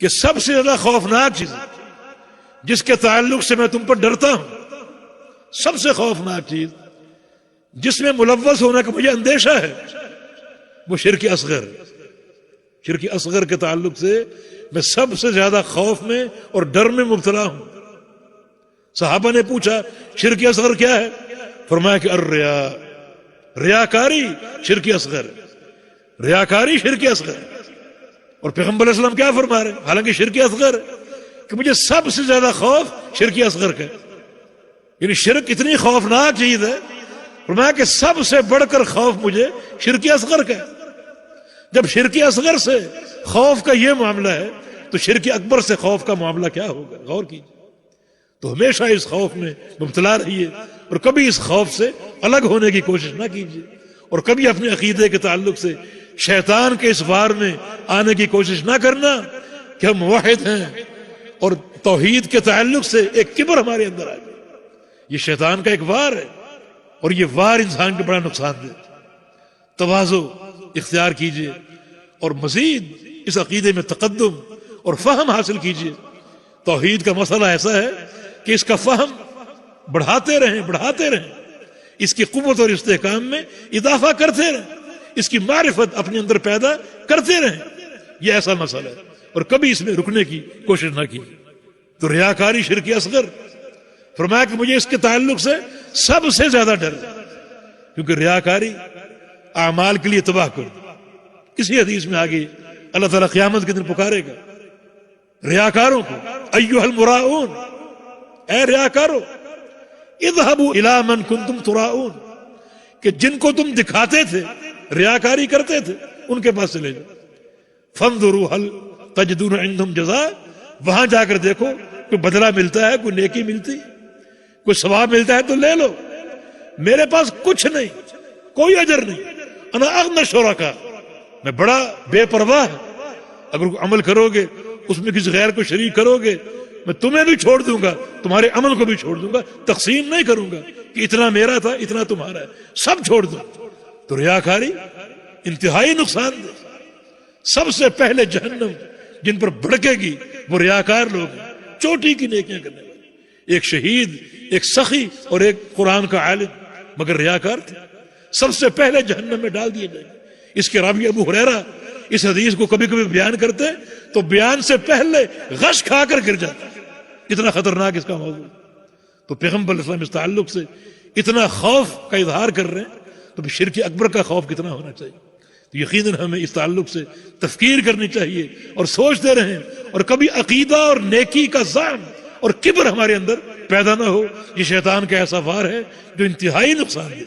کہ سب سے زیادہ خوفناک چیز جس کے تعلق سے میں تم پر ڈرتا ہوں، سب سے خوفناک چیز جس میں ملوث ہونے کا مجھے اندیشہ ہے، وہ شرک اصغر۔ شرک اصغر کے تعلق سے میں سب سے زیادہ خوف میں اور ڈر میں مبتلا ہوں۔ صحابہ نے پوچھا شرک اصغر کیا ہے؟ فرمایا کہ الریا، ریاکاری شرک اصغر، ریاکاری شرک اصغر۔ اور پیغمبر علیہ السلام کیا فرما رہے ہیں؟ حالانکہ شرک اصغر کہ مجھے سب سے زیادہ خوف شرک اصغر کا، یعنی شرک اتنی خوفناک چیز ہے، فرمایا کہ سب سے بڑھ کر خوف مجھے شرک اصغر کا ہے۔ جب شرک اصغر سے خوف کا یہ معاملہ ہے تو شرک اکبر سے خوف کا معاملہ کیا ہوگا؟ غور کیجیے۔ تو ہمیشہ اس خوف میں مبتلا رہیے اور کبھی اس خوف سے الگ ہونے کی کوشش نہ کیجیے، اور کبھی اپنے عقیدے کے تعلق سے شیطان کے اس وار میں آنے کی کوشش نہ کرنا کہ ہم موحد ہیں اور توحید کے تعلق سے ایک کبر ہمارے اندر آ جائے۔ یہ شیطان کا ایک وار ہے، اور یہ وار انسان کو بڑا نقصان دے۔ تواضع اختیار کیجیے اور مزید اس عقیدے میں تقدم اور فہم حاصل کیجیے۔ توحید کا مسئلہ ایسا ہے کہ اس کا فہم بڑھاتے رہیں، اس کی قوت اور استحکام میں اضافہ کرتے رہیں، اس کی معرفت اپنے اندر پیدا کرتے رہیں۔ یہ ایسا مسئلہ ہے، اور کبھی اس میں رکنے کی کوشش نہ کیجیے۔ تو ریاکاری شرک اصغر، فرمایا کہ مجھے اس کے تعلق سے سب سے زیادہ ڈر ہے، کیونکہ ریاکاری اعمال کے لیے تباہ کر دے۔ کسی حدیث میں آگے اللہ تعالیٰ قیامت کے دن پکارے گا ریاکاروں کو، ایھا المراؤون، اے ریاکارو، اذهبوا الی من کنتم تراؤون، کہ جن کو تم دکھاتے تھے، ریاکاری کرتے تھے، ان کے پاس چلے جاؤ۔ فانظروا هل تجدون عندهم جزاء، وہاں جا کر دیکھو کوئی بدلہ ملتا ہے، کوئی نیکی ملتی، کوئی ثواب ملتا ہے تو لے لو۔ میرے پاس کچھ نہیں، کوئی اجر نہیں۔ انا اغنى الشرکاء، میں بڑا بے پرواہ، اگر کوئی عمل کرو گے اس میں کسی غیر کو شریک کرو گے، میں تمہیں بھی چھوڑ دوں گا، تمہارے عمل کو بھی چھوڑ دوں گا، تقسیم نہیں کروں گا کہ اتنا میرا تھا اتنا تمہارا ہے، سب چھوڑ دوں۔ تو ریاکاری انتہائی نقصان دہ۔ سب سے پہلے جہنم جن پر بھڑکے گی وہ ریاکار لوگ ہیں، چوٹی کی نیکیاں کرنے والے، ایک شہید، ایک سخی اور ایک قرآن کا عالم، مگر ریاکار تھے، سب سے پہلے جہنم میں ڈال دیے جائیں گے۔ اس کے راوی ابو ہریرہ اس حدیث کو کبھی کبھی بیان کرتے تو بیان سے پہلے غش کھا کر گر جاتے، اتنا خطرناک اس کا موضوع۔ تو پیغمبر علیہ السلام اس تعلق سے اتنا خوف کا اظہار کر رہے ہیں، تو پھر شرک اکبر کا خوف کتنا ہونا چاہیے۔ تو یقیناً ہمیں اس تعلق سے تفکیر کرنی چاہیے اور سوچتے رہیں، اور کبھی عقیدہ اور نیکی کا ظلم اور کبر ہمارے اندر پیدا نہ ہو۔ یہ شیطان کا ایسا وار ہے جو انتہائی نقصان ہے۔